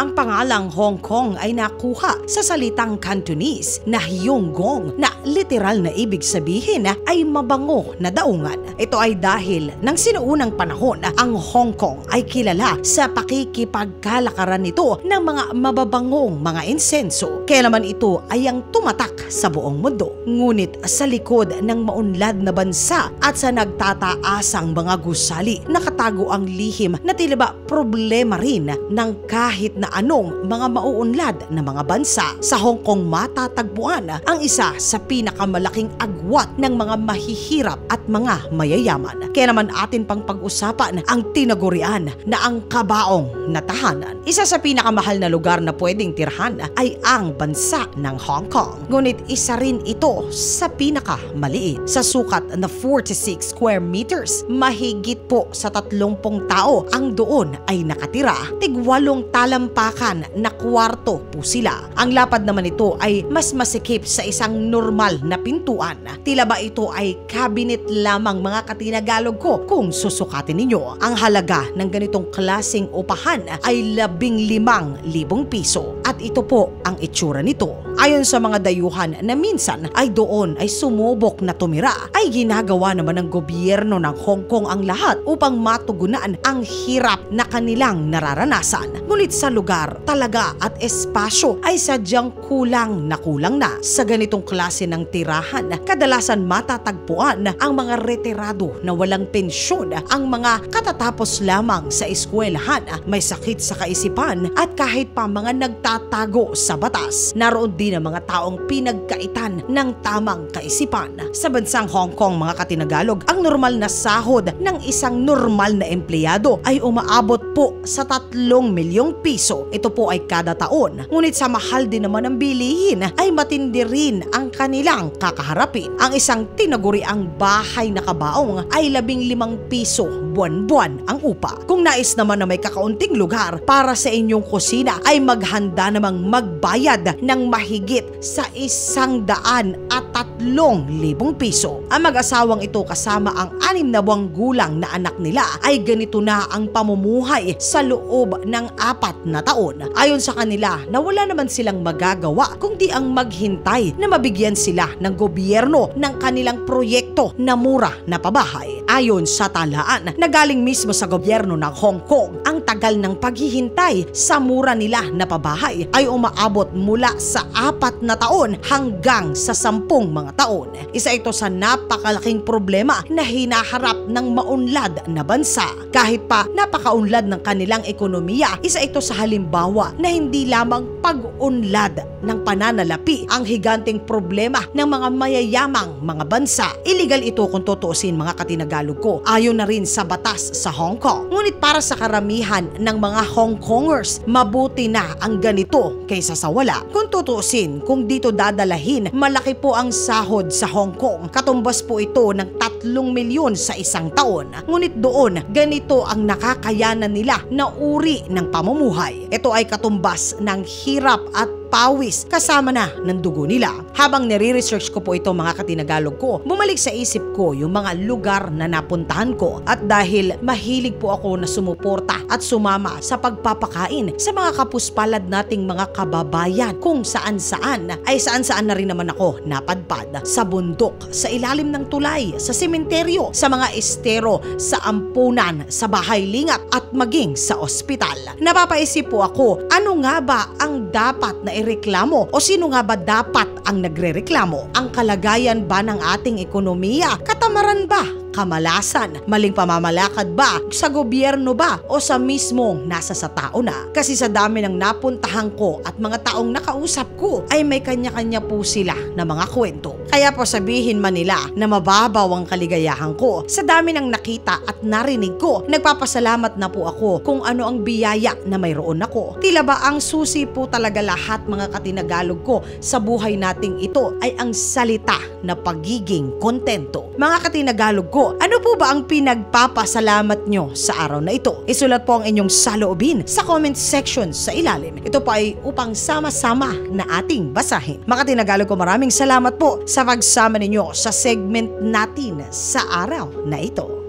Ang pangalang Hong Kong ay nakuha sa salitang Cantonese na Hyung Gong na literal na ibig sabihin ay mabango na daungan. Ito ay dahil ng sinuunang panahon ang Hong Kong ay kilala sa pakikipagkalakaran nito ng mga mababangong mga insenso. Kaya naman ito ay ang tumatak sa buong mundo. Ngunit sa likod ng maunlad na bansa at sa nagtataasang mga gusali, nakatago ang lihim na tila ba problema rin ng kahit na anong mga mauunlad na mga bansa. Sa Hong Kong matatagpuan ang isa sa pinakamalaking agwat ng mga mahihirap at mga mayayaman. Kaya naman atin pang pag-usapan ang tinagurian na ang kabaong na tahanan. Isa sa pinakamahal na lugar na pwedeng tirhan ay ang bansa ng Hong Kong. Ngunit isa rin ito sa pinakamaliit. Sa sukat na 46 square meters, mahigit po sa 30 tao ang doon ay nakatira. Tig-8 talampakan na kwarto po sila. Ang lapad naman ito ay mas masikip sa isang normal na pintuan. Tila ba ito ay cabinet lamang, mga katinagalog ko, kung susukatin ninyo. Ang halaga ng ganitong klaseng upahan ay 15,000 piso. At ito po ang itsura nito. Ayon sa mga dayuhan na minsan ay doon ay sumubok na tumira, ay ginagawa naman ng gobyerno ng Hong Kong ang lahat upang matugunan ang hirap na kanilang nararanasan. Ngunit sa lugar talaga at espasyo ay sadyang kulang na. Sa ganitong klase ng tirahan, kadalasan matatagpuan ang mga retirado na walang pensyon, ang mga katatapos lamang sa eskwelahan, may sakit sa kaisipan at kahit pa mga nagtatago sa batas. Naroon din ang mga taong pinagkaitan ng tamang kaisipan. Sa bansang Hong Kong, mga katinagalog, ang normal na sahod ng isang normal na empleyado ay umaabot po sa 3,000,000 piso. Ito po ay kada taon. Ngunit sa mahal din naman ang bilihin ay matindi rin ang kanilang kakaharapin. Ang isang tinaguriang bahay na kabaong ay 15 piso buwan-buwan ang upa. Kung nais naman na may kakaunting lugar para sa inyong kusina ay maghanda namang magbayad ng mahigit sa 103,000 piso. Ang mag-asawang ito kasama ang 6 na buwang gulang na anak nila ay ganito na ang pamumuhay sa loob ng 4 na taon. Ayon sa kanila na wala naman silang magagawa kundi ang maghintay na mabigyan sila ng gobyerno ng kanilang proyekto na mura na pabahay. Ayon sa talaan na galing mismo sa gobyerno ng Hong Kong, ang tagal ng paghihintay sa mura nila na pabahay ay umaabot mula sa 4 na taon hanggang sa 10 mga taon. Isa ito sa napakalaking problema na hinaharap ng maunlad na bansa. Kahit pa napakaunlad ng kanilang ekonomiya, isa ito sa halimbawa na hindi lamang pag-unlad ng pananalapi ang higanteng problema ng mga mayayamang mga bansa. Illegal ito kung tutuusin, mga katinagalog ko, ayon na rin sa batas sa Hong Kong. Ngunit para sa karamihan ng mga Hong Kongers, mabuti na ang ganito kaysa sa wala. Kung tutuusin, kung dito dadalahin, malaki po ang sahod sa Hong Kong. Katumbas po ito ng 3,000,000 sa isang taon. Ngunit doon, ganito ang nakakayanan nila na uri ng pamumuhay. Ito ay katumbas ng hirap at pawis kasama na ng dugo nila. Habang nire-research ko po ito, mga katinagalog ko, bumalik sa isip ko yung mga lugar na napuntahan ko. At dahil mahilig po ako na sumuporta at sumama sa pagpapakain sa mga kapuspalad nating mga kababayan, kung saan-saan ay saan-saan na rin naman ako napadpad. Sa bundok, sa ilalim ng tulay, sa sementeryo, sa mga estero, sa ampunan, sa bahay lingat at maging sa ospital. Napapaisip po ako, ano nga ba ang dapat na ireklamo o sino nga ba dapat ang nagrereklamo? Ang kalagayan ba ng ating ekonomiya? Katamaran ba? Kamalasan? Maling pamamalakad ba? Sa gobyerno ba? O sa mismong nasa sa tao na? Kasi sa dami ng napuntahan ko at mga taong nakausap ko ay may kanya-kanya po sila na mga kwento. Kaya po sabihin man nila na mababaw ang kaligayahan ko, sa dami ng nakita at narinig ko, nagpapasalamat na po ako kung ano ang biyaya na mayroon ako. Tila ba ang susi po talaga lahat, mga katinagalog ko, sa buhay nating ito ay ang salita na pagiging kontento. Mga katinagalog ko, ano po ba ang pinagpapasalamat nyo sa araw na ito? Isulat po ang inyong saloobin sa comment section sa ilalim. Ito po ay upang sama-sama na ating basahin. Mga katinagalog ko, maraming salamat po sa pagsama ninyo sa segment natin sa araw na ito.